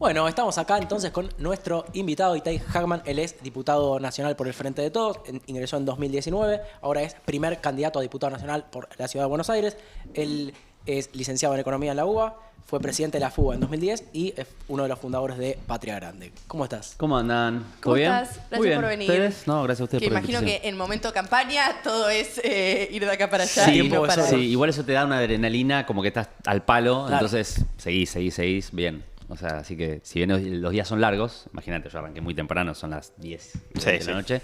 Bueno, estamos acá entonces con nuestro invitado Itay Hagman. Él es diputado nacional por el Frente de Todos, ingresó en 2019, ahora es primer candidato a diputado nacional por la Ciudad de Buenos Aires. Él es licenciado en Economía en la UBA, fue presidente de la FUBA en 2010 y es uno de los fundadores de Patria Grande. ¿Cómo estás? ¿Cómo andan? ¿Cómo bien? estás? Gracias Muy bien. por venir. ¿Ustedes? No, gracias a ustedes Que por la imagino invitación. que en momento campaña todo es ir de acá para allá Sí, y no parar. sí, igual eso te da una adrenalina como que estás al palo, Claro. entonces seguís, bien. O sea, así que si bien los días son largos, imagínate, yo arranqué muy temprano, son las 10 de la noche,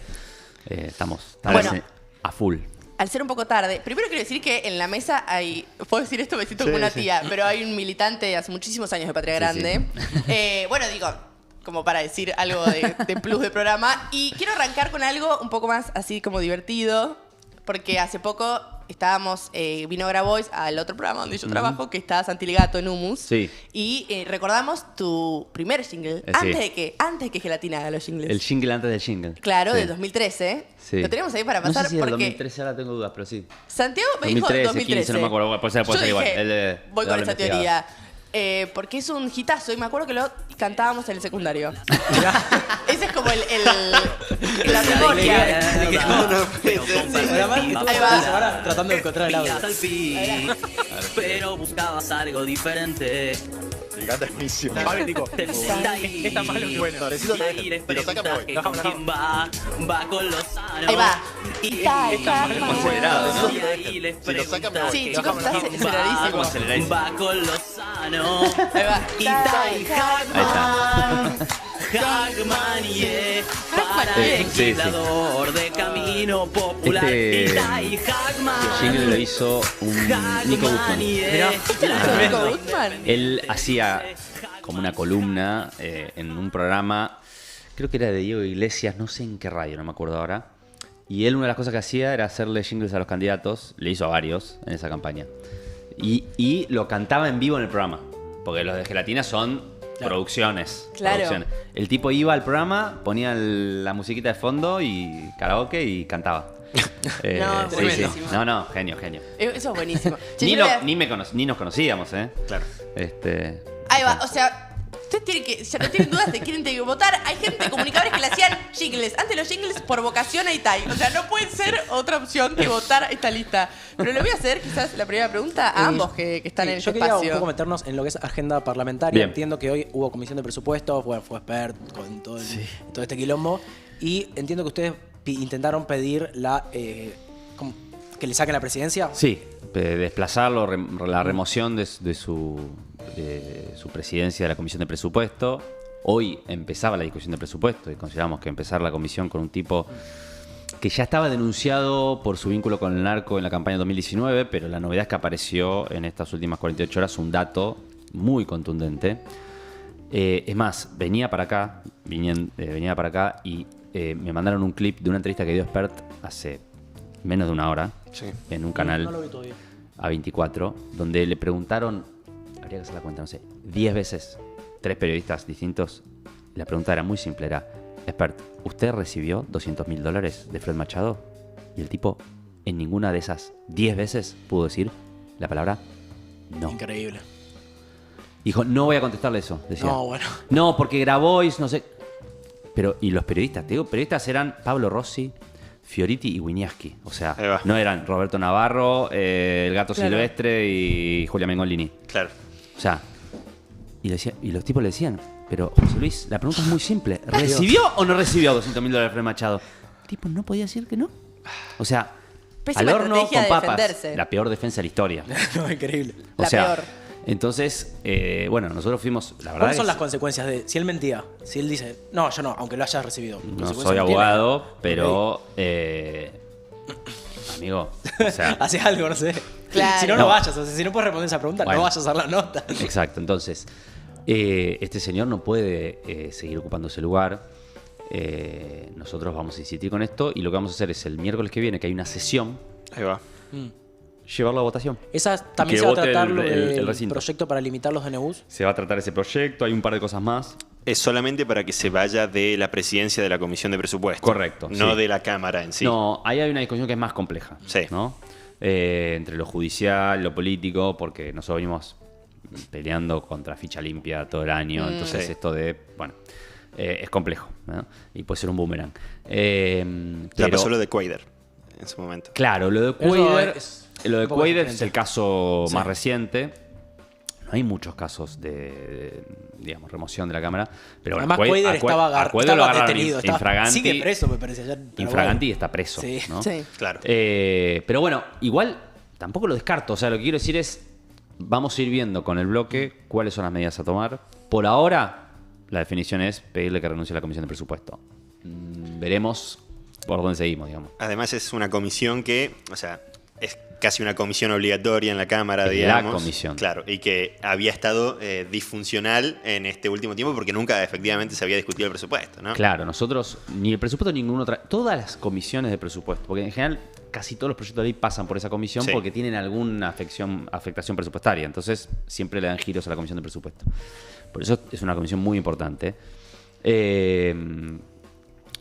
estamos Bueno. a full. Al ser un poco tarde, primero quiero decir que en la mesa hay, puedo decir esto, me siento como una tía, pero hay un militante de hace muchísimos años de Patria Grande. Bueno, digo, como para decir algo de plus de programa. Y quiero arrancar con algo un poco más así como divertido, porque hace poco estábamos, vino Grabois al otro programa donde yo trabajo, que está Santi Ligato en Humus. Sí. Y recordamos tu primer jingle, Sí. antes de que Gelatina haga los jingles. El jingle antes del jingle. Claro, Sí. del 2013. Sí. Lo tenemos ahí para No pasar sé si del porque 2013, ahora tengo dudas, pero sí. Santiago me dijo 2013. 15, no me acuerdo, puede ser Yo igual. dije, Él debe voy con haberlo esa teoría. Porque es un hitazo y me acuerdo que lo cantábamos en el secundario. Ese es como la memoria. Ahí va. Ahora tratando de encontrar el audio. Al fin, pero buscabas algo diferente. Me encanta, es buenísimo. Te gusta ahí. Está malo que bueno. Y les preguntas que con quién va con los sanos. Ahí va. Y acelerado, ¿no? Y ahí les Si lo sacan, me preguntas voy. Sí, que chicos, con está quién aceleradísimo. Aceleradísimo. va con los sanos. Ahí va. Y Tai Hagman. Hagman, yeah. Para Sí, el sí. legislador de Camino Popular. Este Y Tai Hagman. jingle lo hizo un Nico Guzmán. yeah. ¿Viste la de Nico Guzmán? Él hacía como una columna en un programa, creo que era de Diego Iglesias, no sé en qué radio, no me acuerdo ahora. Y él una de las cosas que hacía era hacerle jingles a los candidatos, le hizo a varios en esa campaña. Y lo cantaba en vivo en el programa, porque los de Gelatina son producciones. Claro. Producciones. El tipo iba al programa, ponía la musiquita de fondo y karaoke y cantaba. No, buenísimo. No, genio. Eso es buenísimo. Che, Ni, yo le voy a- ni nos conocíamos, ¿eh? Claro. Ahí va, o sea, ustedes tienen que, ya no tienen dudas de quién tiene que votar. Hay gente, comunicadores que le hacían jingles. Antes los jingles por vocación a Itay. O sea, no puede ser otra opción que votar esta lista. Pero le voy a hacer quizás la primera pregunta a ambos que están en Yo este quería un espacio. poco meternos en lo que es agenda parlamentaria. Bien. Entiendo que hoy hubo comisión de presupuestos, fue expert con todo, todo este quilombo. Y entiendo que ustedes intentaron pedir que le saquen la presidencia. Sí, desplazarlo, la remoción de su presidencia de la Comisión de Presupuesto. Hoy empezaba la discusión de presupuesto y consideramos que empezar la comisión con un tipo que ya estaba denunciado por su vínculo con el narco en la campaña 2019, pero la novedad es que apareció en estas últimas 48 horas un dato muy contundente. Es más, venía para acá y me mandaron un clip de una entrevista que dio Expert hace menos de una hora en un canal No lo vi todavía. A24, donde le preguntaron, habría que hacer la cuenta, no sé, 10 veces, 3 periodistas distintos. La pregunta era muy simple, era, Expert, ¿usted recibió $200.000 de Fred Machado? Y el tipo, en ninguna de esas 10 veces pudo decir la palabra no. Increíble. Dijo, no voy a contestarle eso. Decía, No, bueno. no, porque Grabois, no sé. Pero, y los periodistas, te digo, periodistas eran Pablo Rossi, Fioriti y Winiarski. O sea, Ahí va. no eran Roberto Navarro, el Gato Claro. Silvestre y Julia Mengolini. Claro. O sea, y los tipos le decían, pero José Luis, la pregunta es muy simple. ¿Recibió o no recibió $200.000 de Fred Machado? El tipo no podía decir que no. O sea, Pésima al horno estrategia con de papas. defenderse. La peor defensa de la historia. No, increíble. O La sea, peor. entonces, bueno, nosotros fuimos, la verdad ¿Cuáles son es- las consecuencias de si él mentía? Si él dice, no, yo no, aunque lo hayas recibido. No ¿Consecuencias soy no tiene? abogado, pero amigo, o sea, Haces algo, no sé. Claro. Si no, No. no vayas. O sea, si no puedes responder esa pregunta, Bueno. no vayas a hacer la nota. exacto. Entonces, este señor no puede seguir ocupando ese lugar. Nosotros vamos a insistir con esto y lo que vamos a hacer es el miércoles que viene, que hay una sesión, Ahí va. llevarlo a votación. Esa también Que se va a vote tratar el- lo el del recinto. proyecto para limitar los DNUs. Se va a tratar ese proyecto, hay un par de cosas más. Es solamente para que se vaya de la presidencia de la Comisión de Presupuesto. Correcto, No sí. de la Cámara en sí. No, ahí hay una discusión que es más compleja. Sí. ¿No? Entre lo judicial, lo político, porque nosotros venimos peleando contra ficha limpia todo el año. Entonces Sí. esto de, bueno, es complejo, ¿no? Y puede ser un boomerang. Ya pasó lo de Quader en su momento. Claro, lo de Eso Quader, es lo de un poco Quader diferente. es el caso Sí. más reciente. No hay muchos casos de, digamos, remoción de la cámara. Pero bueno, Además, Quader a estaba, a Quader lo agarraron detenido. infraganti. Sigue preso, me parece. ayer, pero Infraganti bueno. está preso, Sí. ¿no? Sí. Claro. Pero bueno, igual tampoco lo descarto. O sea, lo que quiero decir es, vamos a ir viendo con el bloque cuáles son las medidas a tomar. Por ahora, la definición es pedirle que renuncie a la comisión de presupuesto. Veremos por dónde seguimos, digamos. Además es una comisión que, o sea, es casi una comisión obligatoria en la Cámara, Es la digamos. comisión. Claro, y que había estado disfuncional en este último tiempo porque nunca efectivamente se había discutido el presupuesto, ¿no? Claro, nosotros, ni el presupuesto ni ninguna otra, todas las comisiones de presupuesto, porque en general casi todos los proyectos de ley pasan por esa comisión Sí. porque tienen alguna afectación presupuestaria, entonces siempre le dan giros a la comisión de presupuesto. Por eso es una comisión muy importante.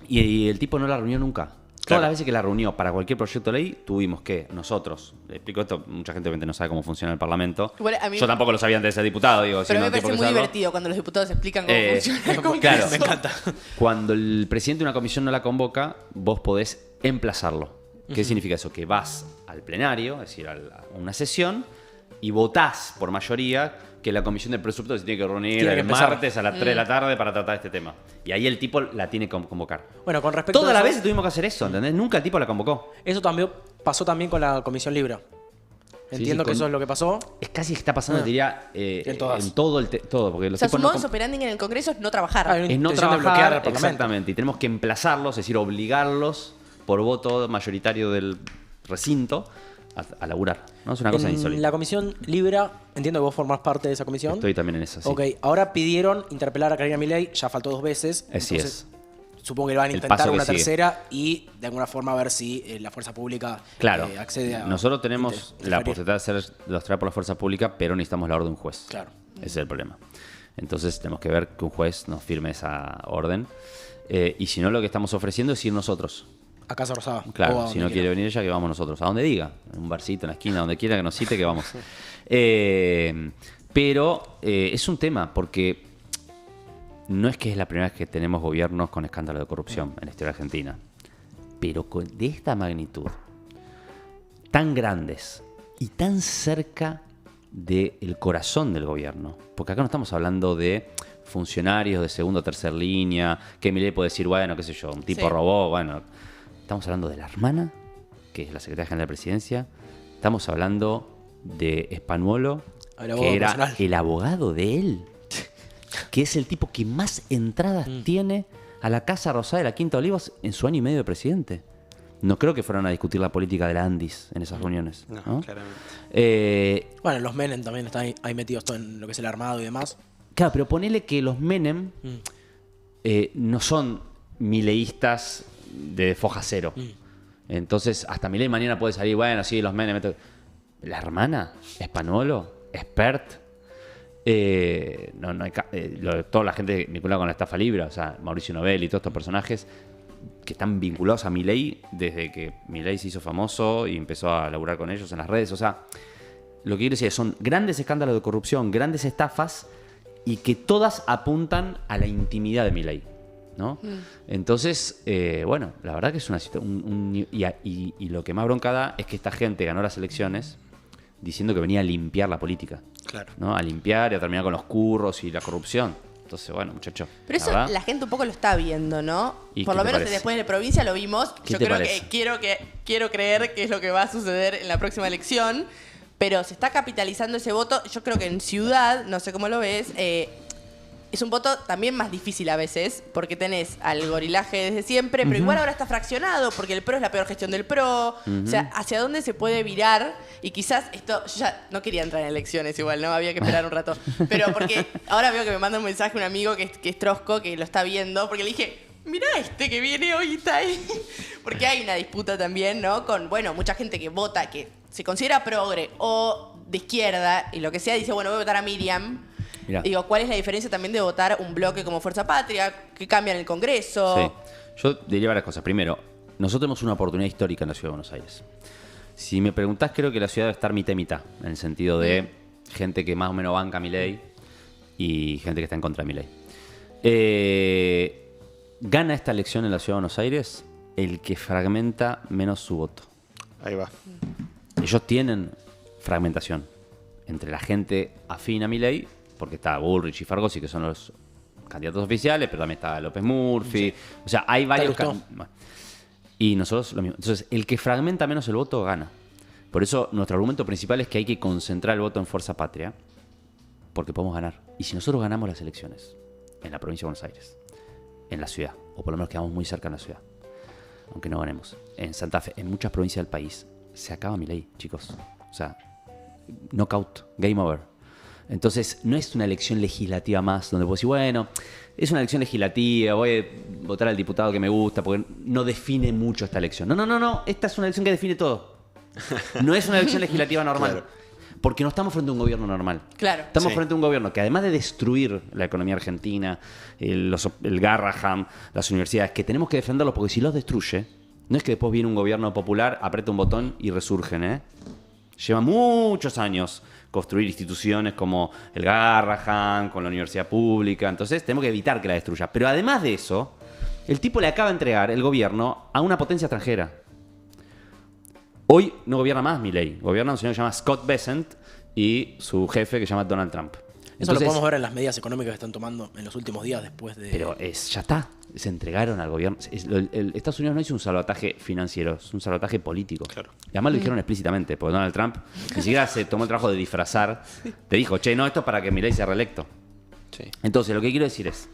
Y el tipo no la reunió nunca. Todas las veces que la reunió para cualquier proyecto de ley, tuvimos que nosotros, le explico esto, mucha gente obviamente no sabe cómo funciona el Parlamento. Igual a mí- Yo tampoco lo sabía antes de ser diputado, digo, Pero a mí me siendo un tipo parece que muy sabe. divertido cuando los diputados explican cómo funciona el Congreso. Claro, Me encanta. Cuando el presidente de una comisión no la convoca, vos podés emplazarlo. ¿Qué significa eso? Que vas al plenario, es decir, a una sesión, y votás por mayoría que la comisión de presupuesto se tiene que reunir Tiene que el empezar. martes a las 3 de la tarde para tratar este tema. Y ahí el tipo la tiene que convocar. Bueno, con respecto Todas a las eso, veces tuvimos que hacer eso, ¿entendés? Nunca el tipo la convocó. eso también pasó también con la Comisión Libra. Entiendo que con- eso es lo que pasó. Es casi que está pasando, diría, En todas. en todo todo. Porque O los sea, su tipos no modus operandi en el Congreso es no trabajar. Ah, es no intención de trabajar, bloquear al Parlamento. exactamente, y tenemos que emplazarlos, es decir, obligarlos por voto mayoritario del recinto a laburar, ¿no? Es una cosa En insólita. la Comisión Libra, entiendo que vos formás parte de esa comisión. Estoy también en eso, sí. Ok, ahora pidieron interpelar a Karina Milei, ya faltó 2 veces. Así entonces, es. Supongo que van a El intentar paso que una sigue. tercera y de alguna forma ver si la fuerza pública Claro, accede a. nosotros tenemos la interferir. posibilidad de hacer los traer por la fuerza pública, pero necesitamos la orden de un juez. Claro. Ese es el problema. Entonces tenemos que ver que un juez nos firme esa orden. Y si no, lo que estamos ofreciendo es ir nosotros. A Casa Rosada. o a Claro, donde si no quiere quiera. venir ella, que vamos nosotros. A donde diga, en un barcito, en la esquina, donde quiera que nos cite, que vamos. Pero es un tema, porque no es que es la primera vez que tenemos gobiernos con escándalo de corrupción en la historia argentina. Pero de esta magnitud, tan grandes y tan cerca del corazón del gobierno. Porque acá no estamos hablando de funcionarios de segunda o tercera línea, que Milei puede decir, bueno, qué sé yo, un tipo Sí. robó, bueno. Estamos hablando de la hermana, que es la secretaria general de la presidencia. Estamos hablando de Spanuolo, El abogado que era personal. el abogado de él, que es el tipo que más entradas tiene a la Casa Rosada de la Quinta de Olivos en su año y medio de presidente. No creo que fueran a discutir la política de la Andis en esas reuniones. No, ¿no? claramente. Bueno, los Menem también están ahí metidos todo en lo que es el armado y demás. Claro, pero ponele que los Menem no son mileístas de foja cero. Entonces, hasta Milei mañana puede salir, bueno, sí, los Menem. La hermana, Spanuolo, expert. No hay toda la gente vinculada con la estafa libre, o sea, Mauricio Novelli y todos estos personajes que están vinculados a Milei desde que Milei se hizo famoso y empezó a laburar con ellos en las redes. O sea, lo que quiero decir es son grandes escándalos de corrupción, grandes estafas y que todas apuntan a la intimidad de Milei, ¿no? Entonces, bueno, la verdad que es una situación... Y lo que más bronca da es que esta gente ganó las elecciones diciendo que venía a limpiar la política, Claro. ¿no? A limpiar y a terminar con los curros y la corrupción. Entonces, bueno, muchachos. Pero eso la gente un poco lo está viendo, ¿no? ¿Y Por qué lo te menos parece? después de provincia lo vimos. ¿Qué Yo te creo parece? que quiero creer que es lo que va a suceder en la próxima elección. Pero se está capitalizando ese voto. Yo creo que en ciudad, no sé cómo lo ves, es un voto también más difícil a veces, porque tenés al gorilaje desde siempre, pero igual ahora está fraccionado, porque el PRO es la peor gestión del PRO. O sea, ¿hacia dónde se puede virar? Y quizás esto, yo ya no quería entrar en elecciones igual, ¿no? Había que esperar un rato. Pero porque ahora veo que me manda un mensaje un amigo que es Trosco, que lo está viendo, porque le dije, mirá este que viene hoy y está ahí. Porque hay una disputa también, ¿no? Con, bueno, mucha gente que vota, que se considera progre o de izquierda y lo que sea, dice, bueno, voy a votar a Miriam. Mirá. Digo, ¿cuál es la diferencia también de votar un bloque como Fuerza Patria? ¿Qué cambia en el Congreso? Sí. Yo diría varias cosas. Primero, nosotros tenemos una oportunidad histórica en la Ciudad de Buenos Aires. Si me preguntás, creo que la ciudad debe estar mitad y mitad, en el sentido de gente que más o menos banca a Milei y gente que está en contra de Milei. Gana esta elección en la Ciudad de Buenos Aires el que fragmenta menos su voto. Ahí va. Ellos tienen fragmentación entre la gente afín a Milei, porque está Bullrich y Fargosi, que son los candidatos oficiales, pero también está López Murphy. O sea, hay varios... Y nosotros lo mismo. Entonces, el que fragmenta menos el voto gana. Por eso, nuestro argumento principal es que hay que concentrar el voto en Fuerza Patria, porque podemos ganar. Y si nosotros ganamos las elecciones en la provincia de Buenos Aires, en la ciudad, o por lo menos quedamos muy cerca de la ciudad, aunque no ganemos, en Santa Fe, en muchas provincias del país, se acaba Milei, chicos. O sea, knockout, game over. Entonces, no es una elección legislativa más, donde vos decís, bueno, es una elección legislativa, voy a votar al diputado que me gusta, porque no define mucho esta elección. No, esta es una elección que define todo. No es una elección legislativa normal. Claro. Porque no estamos frente a un gobierno normal. Claro. Estamos frente a un gobierno que, además de destruir la economía argentina, el Garrahan, las universidades, que tenemos que defenderlos, porque si los destruye, no es que después viene un gobierno popular, aprieta un botón y resurgen, ¿eh? Lleva muchos años construir instituciones como el Garrahan, con la universidad pública. Entonces tenemos que evitar que la destruya. Pero además de eso, el tipo le acaba de entregar el gobierno a una potencia extranjera. Hoy no gobierna más Milei. Gobierna un señor que se llama Scott Bessent y su jefe que se llama Donald Trump. Eso lo podemos ver en las medidas económicas que están tomando en los últimos días después de... Pero ya está. Se entregaron al gobierno. Estados Unidos no hizo un salvataje financiero, es un salvataje político. Claro. Y además lo dijeron explícitamente, porque Donald Trump ni siquiera se tomó el trabajo de disfrazar. Te dijo, che, no, esto es para que Milei sea reelecto. Sí. Entonces, lo que quiero decir es,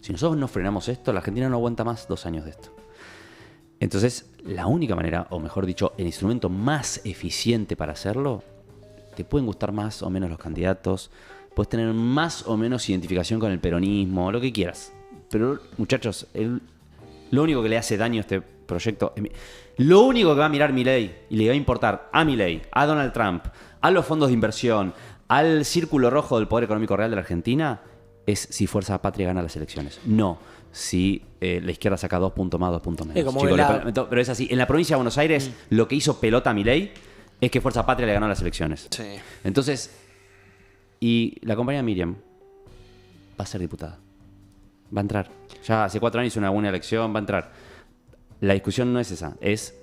si nosotros no frenamos esto, la Argentina no aguanta más 2 años de esto. Entonces, la única manera, o mejor dicho, el instrumento más eficiente para hacerlo, te pueden gustar más o menos los candidatos, puedes tener más o menos identificación con el peronismo, lo que quieras. Pero, muchachos, lo único que le hace daño a este proyecto, lo único que va a mirar Milei y le va a importar a Milei, a Donald Trump, a los fondos de inversión, al círculo rojo del poder económico real de la Argentina, es si Fuerza Patria gana las elecciones. No si la izquierda saca 2 puntos más, 2 puntos menos. Chicos, pero es así. En la provincia de Buenos Aires, lo que hizo pelota a Milei es que Fuerza Patria le ganó las elecciones. Sí. Entonces, y la compañera Miriam va a ser diputada. Va a entrar. Ya hace 4 años hizo una buena elección, va a entrar. La discusión no es esa, es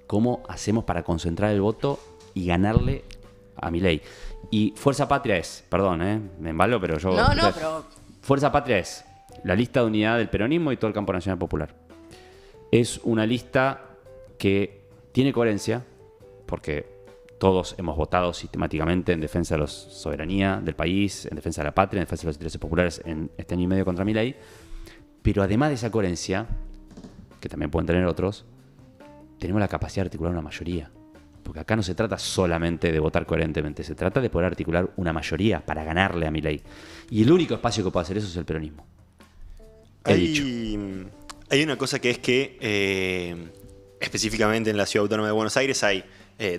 cómo hacemos para concentrar el voto y ganarle a Milei. Y Fuerza Patria es, perdón, me embalo, pero yo... pero... Fuerza Patria es la lista de unidad del peronismo y todo el campo nacional popular. Es una lista que tiene coherencia, porque todos hemos votado sistemáticamente en defensa de la soberanía del país, en defensa de la patria, en defensa de los intereses populares en este año y medio contra Milei. Pero además de esa coherencia, que también pueden tener otros, tenemos la capacidad de articular una mayoría. Porque acá no se trata solamente de votar coherentemente, se trata de poder articular una mayoría para ganarle a Milei. Y el único espacio que puede hacer eso es el peronismo. Hay una cosa que es que específicamente en la Ciudad Autónoma de Buenos Aires hay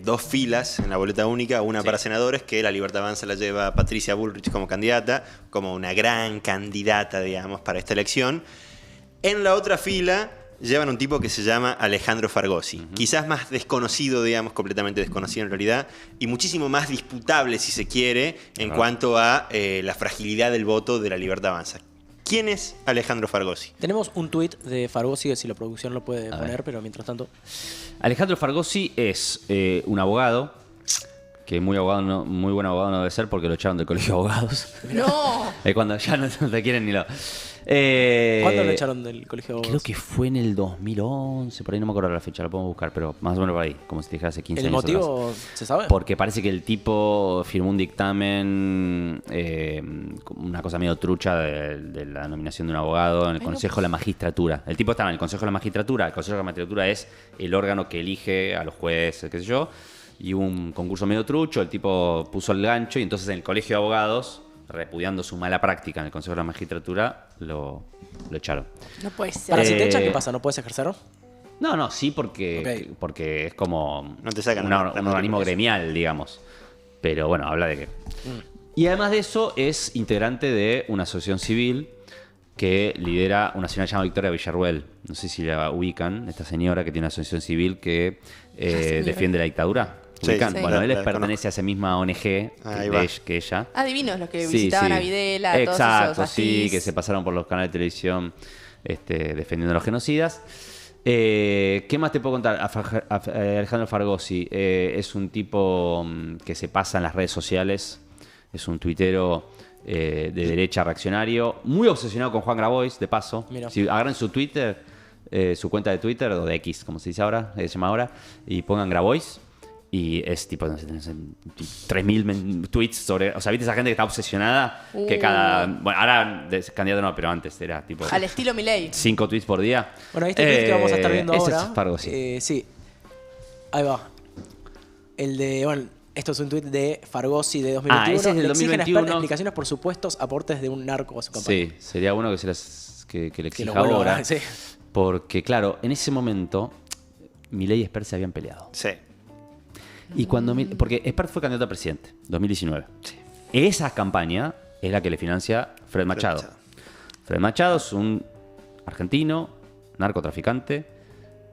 2 filas en la boleta única, una para senadores, que La Libertad Avanza la lleva Patricia Bullrich como candidata, como una gran candidata, digamos, para esta elección. En la otra fila llevan un tipo que se llama Alejandro Fargosi. Quizás más desconocido, digamos, completamente desconocido en realidad, y muchísimo más disputable, si se quiere, en cuanto a la fragilidad del voto de La Libertad Avanza. ¿Quién es Alejandro Fargosi? Tenemos un tuit de Fargosi, que si la producción lo puede poner, pero mientras tanto... Alejandro Fargosi es un abogado, que muy buen abogado no debe ser porque lo echaron del colegio de abogados. ¡No! Cuando ya no te quieren ni lo... ¿Cuándo lo echaron del colegio de abogados? Creo que fue en el 2011, por ahí no me acuerdo la fecha, la podemos buscar, pero más o menos por ahí, como si te dijera hace 15 años. ¿El motivo se sabe? Porque parece que el tipo firmó un dictamen, una cosa medio trucha de la nominación de un abogado en el Consejo de la Magistratura. El tipo estaba en el Consejo de la Magistratura. El Consejo de la Magistratura es el órgano que elige a los jueces, qué sé yo, y hubo un concurso medio trucho, el tipo puso el gancho y entonces en el Colegio de Abogados, repudiando su mala práctica en el Consejo de la Magistratura, lo echaron. No puede ser. Para si te echan, ¿qué pasa? ¿No puedes ejercerlo? No, sí, porque es como no te sacan un organismo gremial, digamos. Pero bueno, habla de que... Y además de eso, es integrante de una asociación civil que lidera una señora llamada Victoria Villarruel. No sé si la ubican, esta señora que tiene una asociación civil que defiende la dictadura. ubican. sí, Bueno, él la pertenece a esa misma ONG Ahí va. que ella. Ah, divinos los que Sí, visitaban sí. a Videla, todos Exacto, esos sí, Astiz. que se pasaron por los canales de televisión defendiendo a los genocidas. ¿Qué más te puedo contar? Alejandro Fargosi es un tipo que se pasa en las redes sociales, es un tuitero de derecha reaccionario, muy obsesionado con Juan Grabois, de paso. Mira. Si agarran su Twitter, su cuenta de Twitter, o de X, como se dice ahora, se llama ahora, y pongan Grabois. Y es tipo, no sé, 3.000 tweets sobre... O sea, ¿viste esa gente que está obsesionada? Que cada... Bueno, ahora es candidato no, pero antes era tipo... Al estilo Milei. 5 tweets por día. Bueno, este tweet que vamos a estar viendo ese ahora. es Fargosi. Sí. Ahí va. El de. Bueno, esto es un tweet de Fargosi de 2021. ese es del Le exigen 2021. explicaciones por supuestos aportes de un narco a su campaña. Sí, sería bueno que, que le Que lo exija vuelva ahora. a- sí. Porque, claro, en ese momento, Milei y Espert se habían peleado. Sí. Y cuando porque Espert fue candidato a presidente, 2019. Esa campaña es la que le financia Fred Machado. Machado. Fred Machado es un argentino, narcotraficante,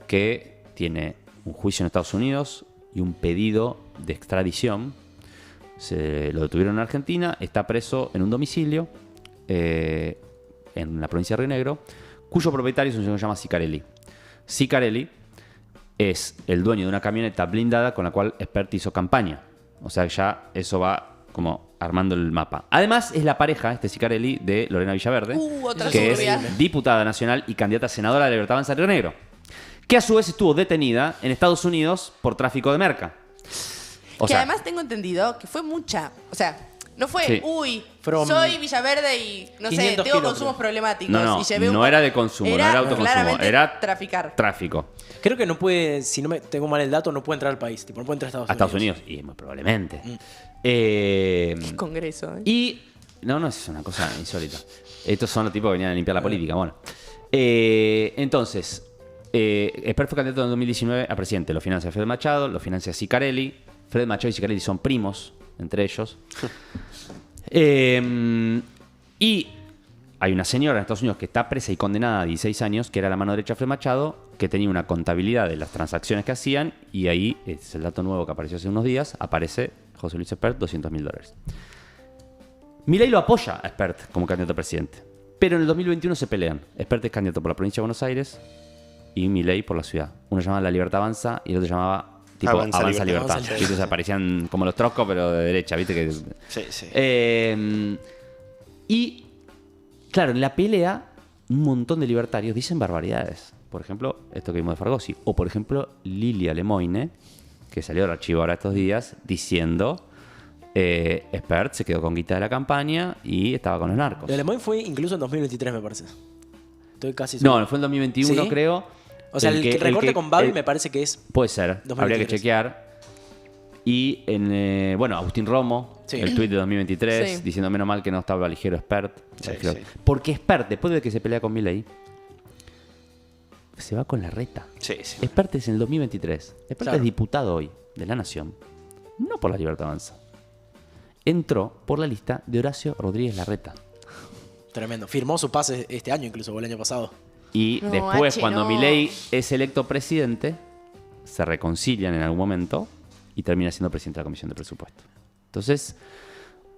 que tiene un juicio en Estados Unidos y un pedido de extradición. Lo detuvieron en Argentina, está preso en un domicilio en la provincia de Río Negro, cuyo propietario es un señor que se llama Sicarelli. Sicarelli es el dueño de una camioneta blindada con la cual Espert hizo campaña. O sea, ya eso va como armando el mapa. Además, es la pareja, Sicarelli, de Lorena Villaverde, Otra que turbia. es diputada nacional y candidata a senadora de la Libertad Avanza de Río Negro, que a su vez estuvo detenida en Estados Unidos por tráfico de merca. O Que sea, además tengo entendido que fue mucha. O sea, no fue, Sí. Fueron soy Villaverde y, no sé, 500 tengo kilómetros. consumos problemáticos. no, y llevé no era de consumo, no era autoconsumo, claramente era traficar. tráfico Creo que no puede, si no me tengo mal el dato, no puede entrar al país. Tipo, no puede entrar a Estados Unidos. Y muy probablemente. Congreso. ¿eh? Y. No, es una cosa insólita. Estos son los tipos que venían a limpiar la política. Bueno. Entonces, Espert fue candidato en 2019 a presidente. Lo financia Fred Machado, lo financia Sicarelli. Fred Machado y Sicarelli son primos entre ellos. Y hay una señora en Estados Unidos que está presa y condenada a 16 años, que era la mano derecha de Fred Machado, que tenía una contabilidad de las transacciones que hacían, y ahí, es el dato nuevo que apareció hace unos días, aparece José Luis Espert, $200.000. Milei lo apoya a Espert como candidato a presidente, pero en el 2021 se pelean. Espert es candidato por la provincia de Buenos Aires y Milei por la ciudad. Uno llamaba La Libertad Avanza y el otro llamaba tipo Avanza Avanza Libertad. Libertad. ¿Viste? O sea, parecían como los troscos, pero de derecha, ¿viste? Que Sí, sí. y, claro, en la pelea, un montón de libertarios dicen barbaridades. Por ejemplo, esto que vimos de Fargosi. O, por ejemplo, Lilia Lemoine, que salió del archivo ahora estos días, diciendo Espert se quedó con guita de la campaña y estaba con los narcos. Lo de Lemoyne fue incluso en 2023, me parece. Estoy casi seguro. No, fue en 2021, ¿Sí? creo. O sea, el recorte con Babi el- me parece que es. Puede ser, 2023. habría que chequear. Y en, bueno, Agustín Romo, Sí. el tuit de 2023, Sí. diciendo menos mal que no estaba ligero Espert. Sí, Ligero. sí. Porque Espert, después de que se pelea con Milei, se va con la reta. Sí, sí. Espert es en el 2023. Espert Claro. es diputado hoy de la Nación. No por la Libertad Avanza. Entró por la lista de Horacio Rodríguez Larreta. Tremendo. Firmó su pase este año, incluso, o el año pasado. Y No, después, H, cuando no. Milei es electo presidente, se reconcilian en algún momento y termina siendo presidente de la Comisión de Presupuesto. Entonces,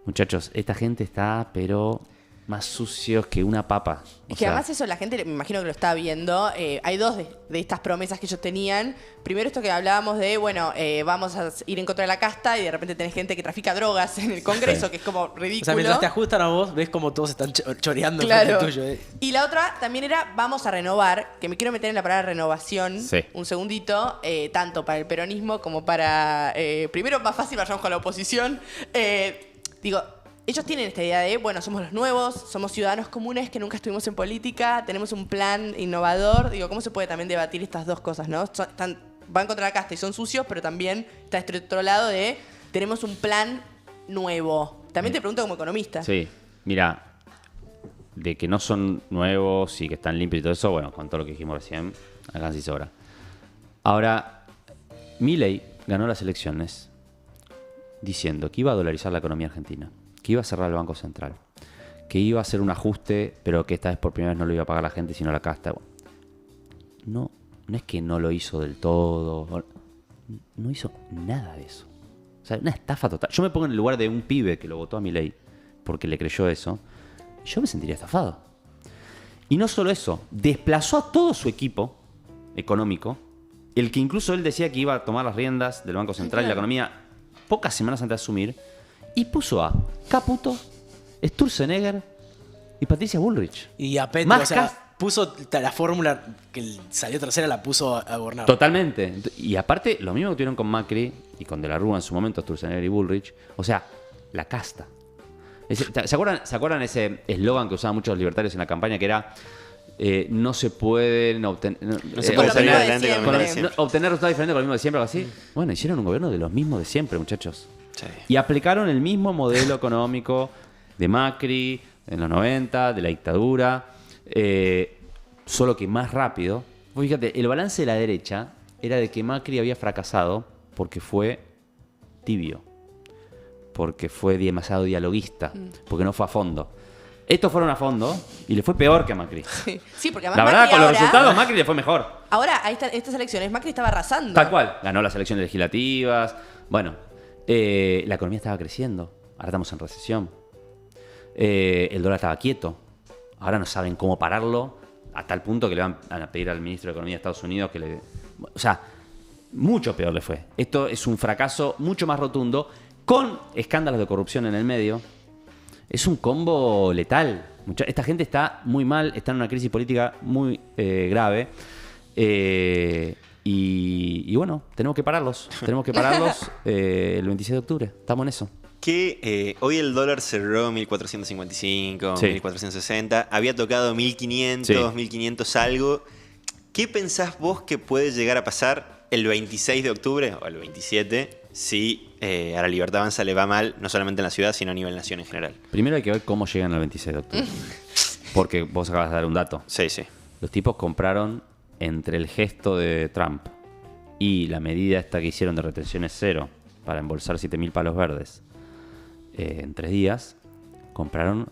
muchachos, esta gente está, pero más sucios que una papa. O Es que sea, además eso la gente, me imagino que lo está viendo. Hay dos de estas promesas que ellos tenían. Primero esto que hablábamos de, bueno, vamos a ir en contra de la casta y de repente tenés gente que trafica drogas en el Congreso, Sí. que es como O ridículo. sea, mientras te ajustan a vos, ves como todos están choreando Claro. enfrente tuyo. Y la otra también era vamos a renovar, que me quiero meter en la palabra renovación Sí. un segundito, tanto para el peronismo como para... primero, más fácil, vayamos con la oposición. Digo, ellos tienen esta idea de, bueno, somos los nuevos, somos ciudadanos comunes que nunca estuvimos en política, tenemos un plan innovador. Digo, ¿cómo se puede también debatir estas dos cosas, no? Van contra la casta y son sucios, pero también está este otro lado de tenemos un plan nuevo. También te pregunto como economista. Sí, mira, de que no son nuevos y que están limpios y todo eso, bueno, con todo lo que dijimos recién, alcanza y sobra. Ahora, Milei ganó las elecciones diciendo que iba a dolarizar la economía argentina, que iba a cerrar el Banco Central, que iba a hacer un ajuste, pero que esta vez por primera vez no lo iba a pagar la gente, sino la casta. No es que no lo hizo del todo. no hizo nada de eso. O sea, una estafa total. Yo me pongo en el lugar de un pibe que lo votó a Milei porque le creyó eso. Yo me sentiría estafado. Y no solo eso, desplazó a todo su equipo económico, el que incluso él decía que iba a tomar las riendas del Banco Central y la economía pocas semanas antes de asumir, y puso a Caputo, Sturzenegger y Patricia Bullrich. Y a Petro, Más o sea, puso la fórmula que salió tercera, la puso a gobernar. Totalmente. Y aparte, lo mismo que tuvieron con Macri y con De la Rúa en su momento, Sturzenegger y Bullrich. O sea, la casta. ¿Se acuerdan ese eslogan que usaban muchos los libertarios en la campaña que era no se pueden obtener resultados diferentes con lo mismo de siempre o algo así? Bueno, hicieron un gobierno de los mismos de siempre, muchachos. Sí. Y aplicaron el mismo modelo económico de Macri en los 90, de la dictadura, solo que más rápido. Fíjate, el balance de la derecha era de que Macri había fracasado porque fue tibio, porque fue demasiado dialoguista, porque no fue a fondo. Estos fueron a fondo y le fue peor que a Macri. Sí, porque además La verdad, Macri con los ahora, resultados, Macri le fue mejor. ahora, estas elecciones, Macri estaba arrasando. Tal cual. Ganó las elecciones legislativas. Bueno, la economía estaba creciendo. Ahora estamos en recesión. El dólar estaba quieto. Ahora no saben cómo pararlo, a tal punto que le van a pedir al ministro de Economía de Estados Unidos que le... O sea, mucho peor le fue. Esto es un fracaso mucho más rotundo, con escándalos de corrupción en el medio. Es un combo letal. Esta gente está muy mal, está en una crisis política muy grave. Y bueno, tenemos que pararlos. Tenemos que pararlos el 26 de octubre. Estamos en eso. Que hoy el dólar cerró 1455, Sí. 1460. Había tocado 1500, Sí. 1500 algo. ¿Qué pensás vos que puede llegar a pasar el 26 de octubre o el 27 si a la Libertad Avanza le va mal, no solamente en la ciudad, sino a nivel nación en general? Primero hay que ver cómo llegan al 26 de octubre. Porque vos acabas de dar un dato. Sí, sí. Los tipos compraron entre el gesto de Trump y la medida esta que hicieron de retenciones cero para embolsar 7.000 palos verdes en 3 días, compraron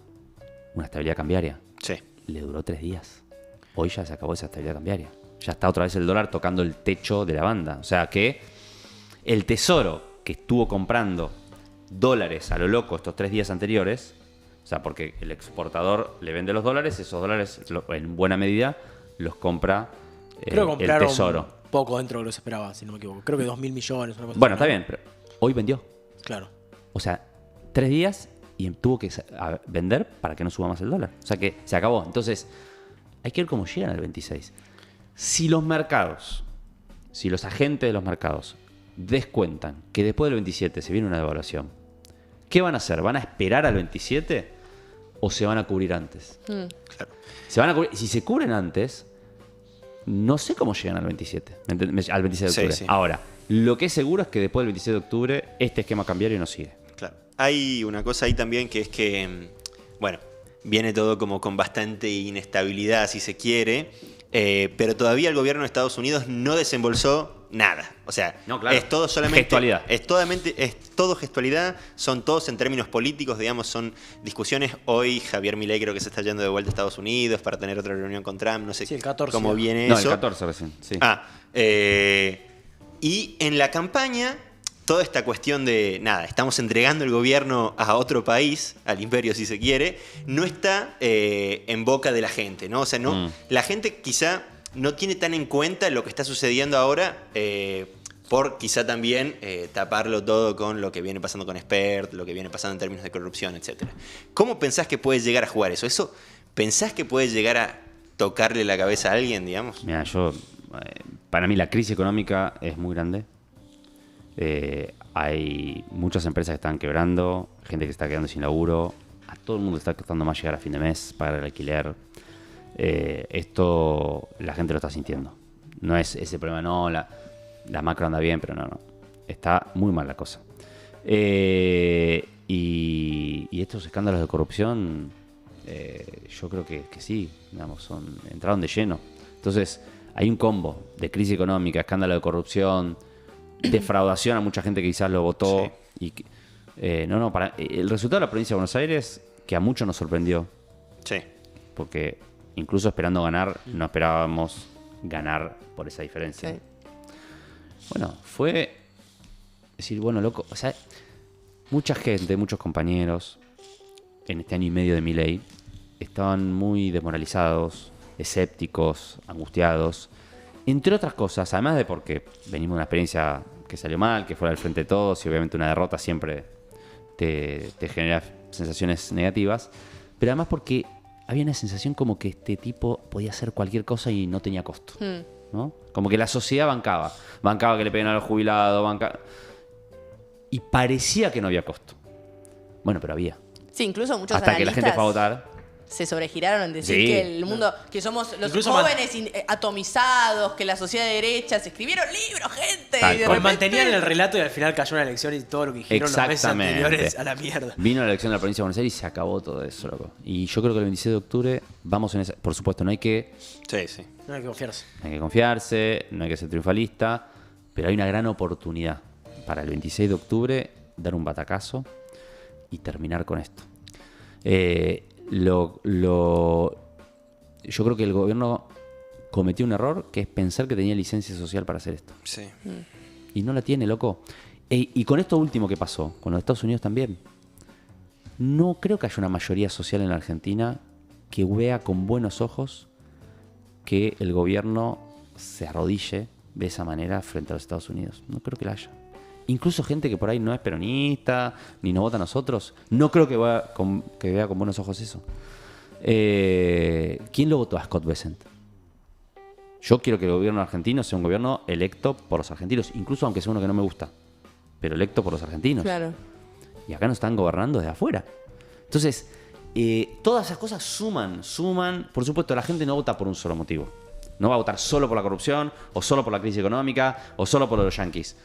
una estabilidad cambiaria. Sí. Le duró 3 días. Hoy ya se acabó esa estabilidad cambiaria. Ya está otra vez el dólar tocando el techo de la banda. O sea que el tesoro que estuvo comprando dólares a lo loco estos 3 días anteriores, o sea, porque el exportador le vende los dólares, esos dólares en buena medida los compra Creo que el compraron tesoro. poco dentro de lo que se esperaba, si no me equivoco. Creo que 2.000 millones, una cosa Bueno, así, está ¿no? bien, pero hoy vendió. Claro. O sea, 3 días y tuvo que vender para que no suba más el dólar. O sea que se acabó. Entonces, hay que ver cómo llegan al 26. Si los mercados, si los agentes de los mercados descuentan que después del 27 se viene una devaluación, ¿qué van a hacer? ¿Van a esperar al 27 o se van a cubrir antes? Claro. Se van a cubrir, si se cubren antes, no sé cómo llegan al 27. Al 26 de Sí, octubre. sí. Ahora, lo que es seguro es que después del 26 de octubre este esquema cambiario no sigue. Claro. Hay una cosa ahí también que es que, bueno, viene todo como con bastante inestabilidad, si se quiere, pero todavía el gobierno de Estados Unidos no desembolsó nada. O sea, No, claro. es todo solamente... Gestualidad. Es todo gestualidad, son todos en términos políticos, digamos, son discusiones. Hoy Javier Milei creo que se está yendo de vuelta a Estados Unidos para tener otra reunión con Trump, no sé Sí, el 14. cómo viene No, eso. el 14 recién. Sí. Y en la campaña, toda esta cuestión de, nada, estamos entregando el gobierno a otro país, al imperio si se quiere, no está en boca de la gente, ¿no? O sea, no, la gente quizá no tiene tan en cuenta lo que está sucediendo ahora por quizá también taparlo todo con lo que viene pasando con Spert, lo que viene pasando en términos de corrupción, etc. ¿Cómo pensás que puede llegar a jugar eso? ¿Eso pensás que puede llegar a tocarle la cabeza a alguien, digamos? Mira, para mí la crisis económica es muy grande. Hay muchas empresas que están quebrando, gente que está quedando sin laburo, a todo el mundo le está costando más llegar a fin de mes, pagar el alquiler. Esto la gente lo está sintiendo. No es ese problema, no, la macro anda bien, pero no. Está muy mal la cosa. Y estos escándalos de corrupción, yo creo que sí, digamos, entraron de lleno. Entonces, hay un combo de crisis económica, escándalo de corrupción, defraudación a mucha gente que quizás lo votó. Sí. Y el resultado de la provincia de Buenos Aires, que a muchos nos sorprendió, Sí. porque incluso esperando ganar, no esperábamos ganar por esa diferencia. Sí. Bueno, fue decir, bueno, loco, o sea, mucha gente, muchos compañeros en este año y medio de Milei estaban muy desmoralizados, escépticos, angustiados, entre otras cosas, además de porque venimos de una experiencia que salió mal, que fuera al frente de todos, y obviamente una derrota siempre te genera sensaciones negativas, pero además porque había una sensación como que este tipo podía hacer cualquier cosa y no tenía costo, ¿no? Como que la sociedad bancaba que le peguen a los jubilados, y parecía que no había costo. Bueno, pero había. Sí, incluso muchos Hasta que la gente analistas fue a votar. se sobregiraron en decir Sí. que el mundo, que somos los Incluso jóvenes atomizados, que la sociedad de derecha, se escribieron libros, gente. Tal Y de cual. Pues repente- mantenían el relato y al final cayó una elección y todo lo que dijeron los meses Exactamente. anteriores a la mierda. Vino la elección de la provincia de Buenos Aires y se acabó todo eso, loco. Y yo creo que el 26 de octubre vamos en esa. Por supuesto, no hay que Sí. No hay que confiarse. confiarse, no hay que ser triunfalista, pero hay una gran oportunidad para el 26 de octubre dar un batacazo y terminar con esto. Yo creo que el gobierno cometió un error, que es pensar que tenía licencia social para hacer esto. Sí. Y no la tiene, loco. Y con esto último que pasó, con los Estados Unidos también, no creo que haya una mayoría social en la Argentina que vea con buenos ojos que el gobierno se arrodille de esa manera frente a los Estados Unidos. No creo que la haya. Incluso gente que por ahí no es peronista, ni nos vota a nosotros, no creo que vea con buenos ojos eso. ¿Quién lo votó a Scott Bessent? Yo quiero que el gobierno argentino sea un gobierno electo por los argentinos, incluso aunque sea uno que no me gusta, pero electo por los argentinos. Claro. Y acá nos están gobernando desde afuera. Entonces, todas esas cosas suman. Por supuesto, la gente no vota por un solo motivo. No va a votar solo por la corrupción, o solo por la crisis económica, o solo por los yanquis.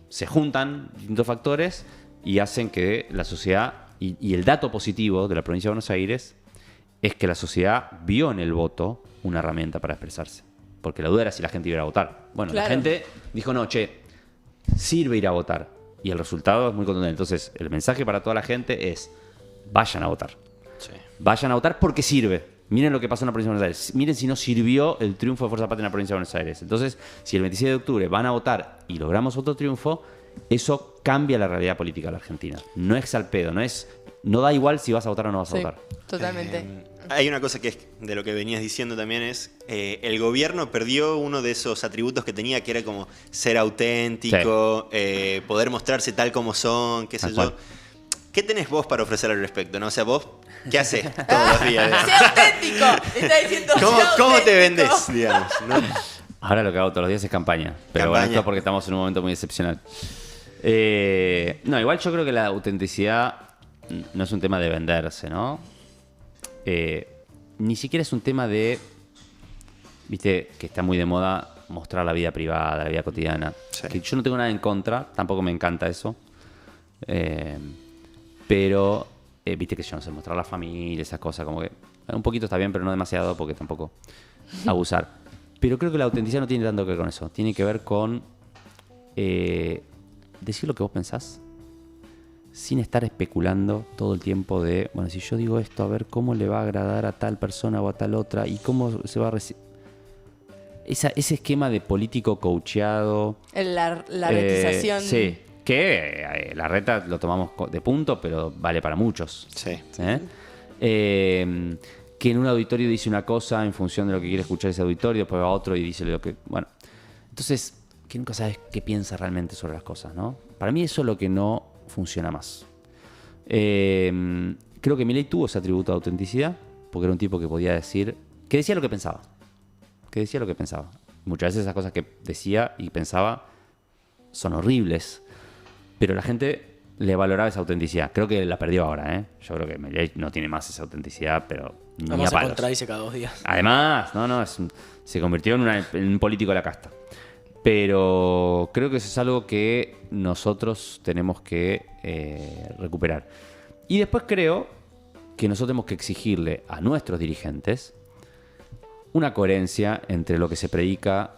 Se juntan distintos factores y hacen que la sociedad, y el dato positivo de la provincia de Buenos Aires, es que la sociedad vio en el voto una herramienta para expresarse. Porque la duda era si la gente iba a ir a votar. Bueno, Claro. la gente dijo, no, sirve ir a votar. Y el resultado es muy contundente. Entonces, el mensaje para toda la gente es, vayan a votar. Sí. Vayan a votar porque sirve. Miren lo que pasó en la provincia de Buenos Aires. Miren si no sirvió el triunfo de Fuerza Patria en la provincia de Buenos Aires. Entonces, si el 26 de octubre van a votar y logramos otro triunfo, eso cambia la realidad política de la Argentina. No es al pedo, no da igual si vas a votar o no vas a Sí, votar. totalmente. Hay una cosa que es de lo que venías diciendo también es, el gobierno perdió uno de esos atributos que tenía, que era como ser auténtico, poder mostrarse tal como son, qué sé Tal yo. cual. ¿Qué tenés vos para ofrecer al respecto? ¿No? O sea, vos, ¿qué haces todos los días? ¡Sé auténtico! Está diciendo ¿Cómo, "Sé cómo te auténtico". vendes, digamos? ¿No? Ahora lo que hago todos los días es campaña. Pero Campaña. bueno, esto es porque estamos en un momento muy excepcional. No, igual yo creo que la autenticidad no es un tema de venderse, ¿no? Ni siquiera es un tema de, viste, que está muy de moda mostrar la vida privada, la vida cotidiana. Sí. Que yo no tengo nada en contra, tampoco me encanta eso. Pero, viste que yo no sé, mostrar la familia, esas cosas, como que un poquito está bien, pero no demasiado, porque tampoco abusar. Pero creo que la autenticidad no tiene tanto que ver con eso. Tiene que ver con decir lo que vos pensás sin estar especulando todo el tiempo de, bueno, si yo digo esto, a ver cómo le va a agradar a tal persona o a tal otra y cómo se va a recibir. Ese esquema de político coacheado. La retización. Sí, que la reta lo tomamos de punto, pero vale para muchos. Sí. Que en un auditorio dice una cosa en función de lo que quiere escuchar ese auditorio, después va a otro y dice lo que... Bueno, entonces, que nunca sabes qué piensa realmente sobre las cosas, ¿no? Para mí eso es lo que no funciona más. Creo que Milei tuvo ese atributo de autenticidad, porque era un tipo que podía decir... que decía lo que pensaba. Muchas veces esas cosas que decía y pensaba son horribles, pero la gente le valoraba esa autenticidad. Creo que la perdió ahora, ¿eh? Yo creo que Milei no tiene más esa autenticidad, pero ni Además a se palos. contradice cada 2 días. Además, se convirtió en un político de la casta. Pero creo que eso es algo que nosotros tenemos que recuperar. Y después creo que nosotros tenemos que exigirle a nuestros dirigentes una coherencia entre lo que se predica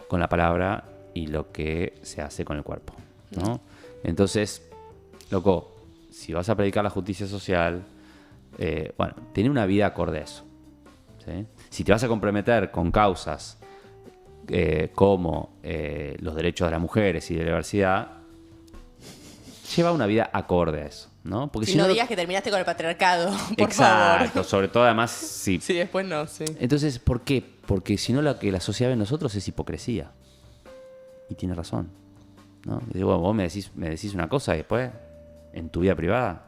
con la palabra y lo que se hace con el cuerpo, ¿no? Entonces, loco, si vas a predicar la justicia social, bueno, tener una vida acorde a eso, ¿sí? Si te vas a comprometer con causas como los derechos de las mujeres y de la diversidad, lleva una vida acorde a eso, ¿no? Porque Si no digas que terminaste con el patriarcado, por Exacto, favor. sobre todo además si... Sí, después no, sí. Entonces, ¿por qué? Porque si no lo que la sociedad ve en nosotros es hipocresía. Y tiene razón, ¿no? Y digo, vos me decís una cosa y después, en tu vida privada,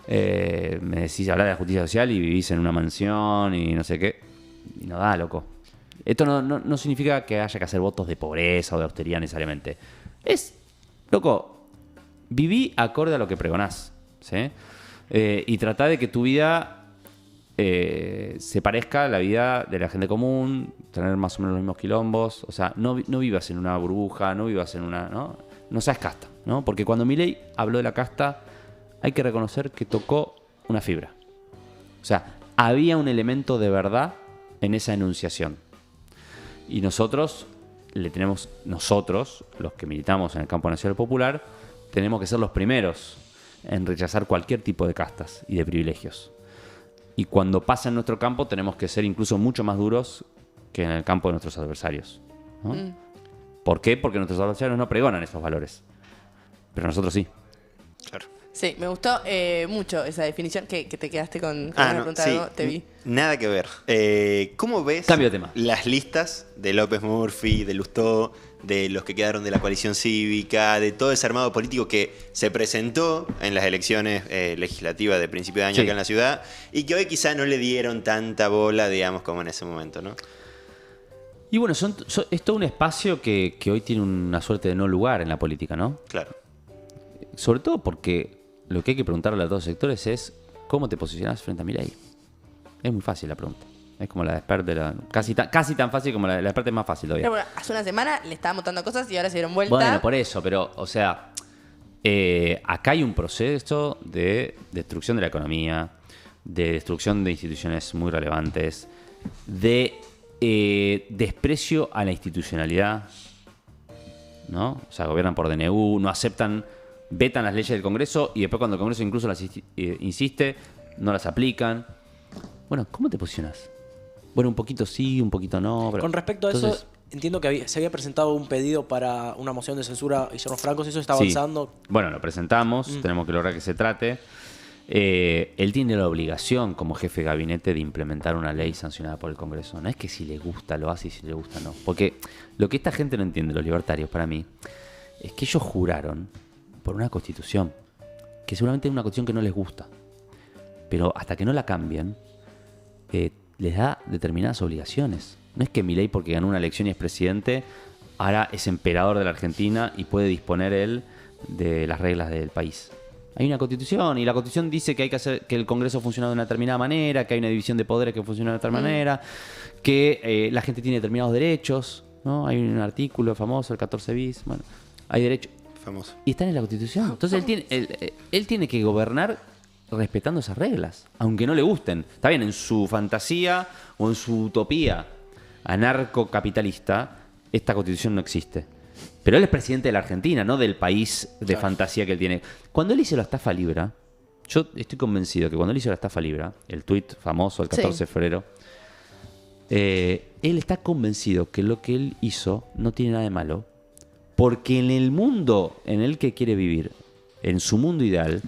me decís hablar de la justicia social y vivís en una mansión y no sé qué. Y no da, loco. Esto no significa que haya que hacer votos de pobreza o de austeridad necesariamente. Es, loco, viví acorde a lo que pregonás, ¿sí? Y tratá de que tu vida se parezca a la vida de la gente común, tener más o menos los mismos quilombos. O sea, no vivas en una burbuja, no vivas en una... No seas casta, ¿no? Porque cuando Milei habló de la casta, hay que reconocer que tocó una fibra. O sea, había un elemento de verdad en esa enunciación. Y nosotros, los que militamos en el campo nacional popular, tenemos que ser los primeros en rechazar cualquier tipo de castas y de privilegios. Y cuando pasa en nuestro campo, tenemos que ser incluso mucho más duros que en el campo de nuestros adversarios, ¿no? ¿Por qué? Porque nuestros adversarios no pregonan esos valores. Pero nosotros sí. Claro. Sí, me gustó mucho esa definición que te quedaste con una pregunta de algo, te vi. Nada que ver. ¿Cómo ves Cambio de tema. las listas de López Murphy, de Lustó, de los que quedaron de la coalición cívica, de todo ese armado político que se presentó en las elecciones legislativas de principio de año Sí. acá en la ciudad y que hoy quizá no le dieron tanta bola, digamos, como en ese momento, ¿no? Y bueno, es todo un espacio que hoy tiene una suerte de no lugar en la política, ¿no? Claro. Sobre todo porque lo que hay que preguntarle a todos los sectores es ¿cómo te posicionás frente a Milei? Es muy fácil la pregunta. Es como la de Expert, casi tan fácil como la de Expert, es más fácil todavía. Pero bueno, hace una semana le estábamos dando cosas y ahora se dieron vuelta. Bueno, por eso, pero, o sea, acá hay un proceso de destrucción de la economía, de destrucción de instituciones muy relevantes, de desprecio a la institucionalidad, ¿no? O sea, gobiernan por DNU, no aceptan, vetan las leyes del Congreso y después cuando el Congreso incluso las insiste, no las aplican. Bueno, ¿cómo te posicionas? Bueno, un poquito sí, un poquito no. Pero... Con respecto a eso, entiendo que se había presentado un pedido para una moción de censura a Guillermo Franco, si eso está Sí. avanzando. Bueno, lo presentamos, tenemos que lograr que se trate. Él tiene la obligación como jefe de gabinete de implementar una ley sancionada por el Congreso. No es que si le gusta lo hace y si le gusta no. Porque lo que esta gente no entiende, los libertarios, para mí, es que ellos juraron por una constitución, que seguramente es una constitución que no les gusta. Pero hasta que no la cambien, les da determinadas obligaciones. No es que Milei, porque ganó una elección y es presidente, ahora es emperador de la Argentina y puede disponer él de las reglas del país. Hay una constitución y la constitución dice que hay que hacer que el Congreso funcione de una determinada manera, que hay una división de poderes que funciona de otra manera, que la gente tiene determinados derechos, ¿no? Hay un artículo famoso, el 14 bis, bueno, hay derechos. Famoso. Y están en la constitución. Entonces él tiene que gobernar respetando esas reglas, aunque no le gusten. Está bien, en su fantasía o en su utopía anarcocapitalista, esta constitución no existe. Pero él es presidente de la Argentina, no del país de fantasía que él tiene. Cuando él hizo la estafa Libra, yo estoy convencido que cuando él hizo la estafa Libra, el tuit famoso el 14 de febrero, él está convencido que lo que él hizo no tiene nada de malo, porque en el mundo en el que quiere vivir, en su mundo ideal,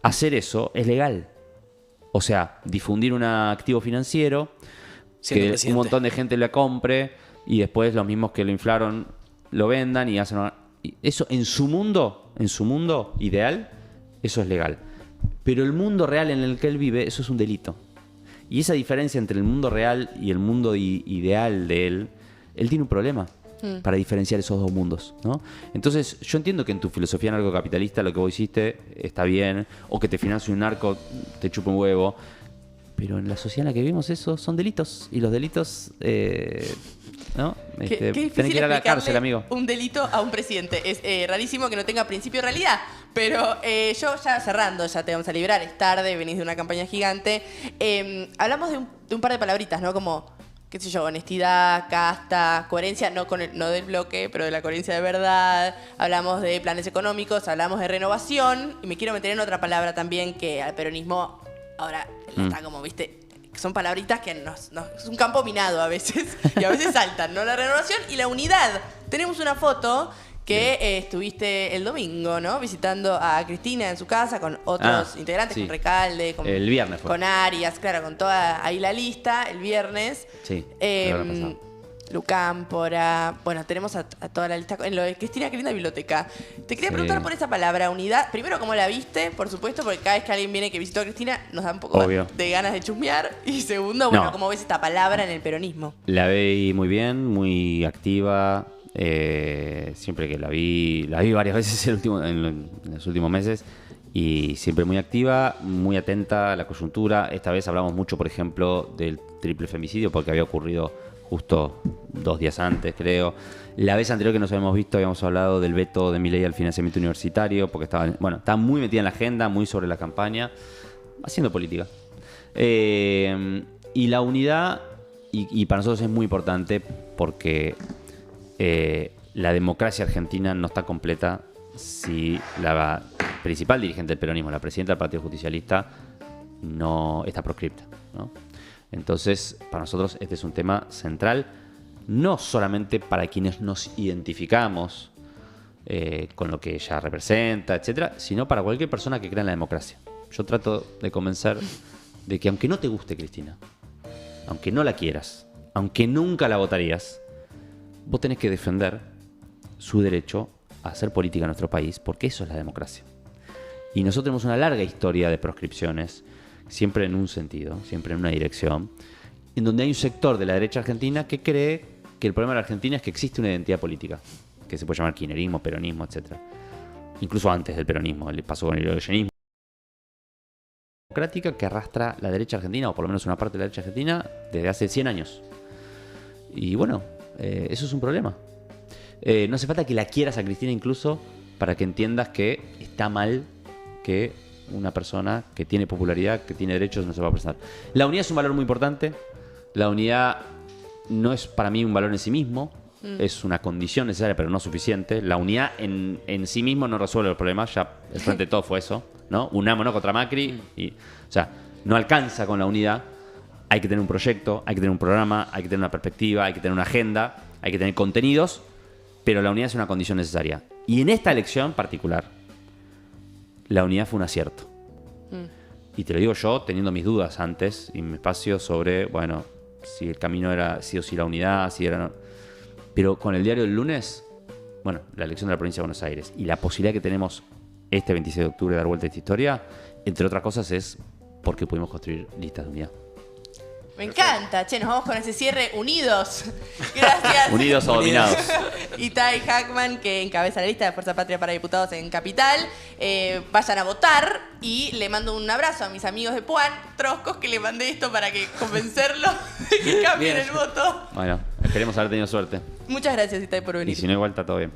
hacer eso es legal. O sea, difundir un activo financiero, Siendo que presidente. un montón de gente la compre y después los mismos que lo inflaron lo vendan y hacen eso en su mundo ideal, eso es legal. Pero el mundo real en el que él vive, eso es un delito. Y esa diferencia entre el mundo real y el mundo ideal de él tiene un problema para diferenciar esos dos mundos, ¿no? Entonces, yo entiendo que en tu filosofía anarcocapitalista lo que vos hiciste está bien, o que te financie un narco te chupa un huevo, pero en la sociedad en la que vivimos eso son delitos, y los delitos, ¿no? Qué difícil Tenés que ir a la explicarle cárcel, amigo. un delito a un presidente. Es rarísimo que no tenga principio de realidad. Pero yo ya cerrando, ya te vamos a librar, es tarde, venís de una campaña gigante. Hablamos de un par de palabritas, ¿no? Como, qué sé yo, honestidad, casta, coherencia, no del bloque, pero de la coherencia de verdad. Hablamos de planes económicos, hablamos de renovación. Y me quiero meter en otra palabra también que al peronismo ahora está como, viste, son palabritas que es un campo minado a veces, y a veces saltan, ¿no? La renovación y la unidad. Tenemos una foto que estuviste el domingo, ¿no? Visitando a Cristina en su casa con otros integrantes, sí. con Recalde, con, el viernes fue. con Arias, claro, con toda ahí la lista, el viernes. Sí, el viernes pasado. Lucámpora, bueno, tenemos a toda la lista. En lo de Cristina, qué linda biblioteca. Te quería preguntar por esa palabra, unidad. Primero, ¿cómo la viste? Por supuesto, porque cada vez que alguien viene que visitó a Cristina, nos da un poco de ganas de chusmear. Y segundo, bueno, ¿cómo ves esta palabra en el peronismo? La vi muy bien, muy activa. Siempre que la vi varias veces en los últimos meses. Y siempre muy activa, muy atenta a la coyuntura. Esta vez hablamos mucho, por ejemplo, del triple femicidio, porque había ocurrido justo 2 días antes, creo. La vez anterior que nos habíamos visto, habíamos hablado del veto de Milei al financiamiento universitario, porque estaba muy metida en la agenda, muy sobre la campaña, haciendo política. Y la unidad, y para nosotros es muy importante, porque la democracia argentina no está completa si la principal dirigente del peronismo, la presidenta del Partido Justicialista, no está proscripta, ¿no? Entonces, para nosotros este es un tema central, no solamente para quienes nos identificamos con lo que ella representa, etcétera, sino para cualquier persona que crea en la democracia. Yo trato de convencer de que aunque no te guste Cristina, aunque no la quieras, aunque nunca la votarías, vos tenés que defender su derecho a hacer política en nuestro país, porque eso es la democracia. Y nosotros tenemos una larga historia de proscripciones, siempre en un sentido, siempre en una dirección, en donde hay un sector de la derecha argentina que cree que el problema de la Argentina es que existe una identidad política, que se puede llamar kirchnerismo, peronismo, etc. Incluso antes del peronismo, le pasó con el irigoyenismo. Democrática que arrastra la derecha argentina, o por lo menos una parte de la derecha argentina, desde hace 100 años. Y bueno, eso es un problema. No hace falta que la quieras a Cristina incluso para que entiendas que está mal que una persona que tiene popularidad, que tiene derechos, no se va a presentar. La unidad es un valor muy importante. La unidad no es para mí un valor en sí mismo. Es una condición necesaria, pero no suficiente. La unidad en sí mismo no resuelve los problemas. Ya el Frente de Todos fue eso, ¿no? Unámonos contra Macri. O sea, no alcanza con la unidad. Hay que tener un proyecto, hay que tener un programa, hay que tener una perspectiva, hay que tener una agenda, hay que tener contenidos, pero la unidad es una condición necesaria. Y en esta elección particular, la unidad fue un acierto. Y te lo digo yo, teniendo mis dudas antes y mi espacio sobre, bueno, si el camino era sí o sí la unidad, si era no. Pero con el diario del lunes, bueno, la elección de la provincia de Buenos Aires y la posibilidad que tenemos este 26 de octubre de dar vuelta a esta historia, entre otras cosas, es porque pudimos construir listas de unidad. Me encanta, che, nos vamos con ese cierre unidos. Gracias. Unidos o dominados. Itai Hackman, que encabeza la lista de Fuerza Patria para Diputados en Capital. Vayan a votar y le mando un abrazo a mis amigos de Puan, Troscos, que le mandé esto para que convencerlos de que cambien el voto. Bueno, esperemos haber tenido suerte. Muchas gracias, Itai, por venir. Y si no, igual está todo bien.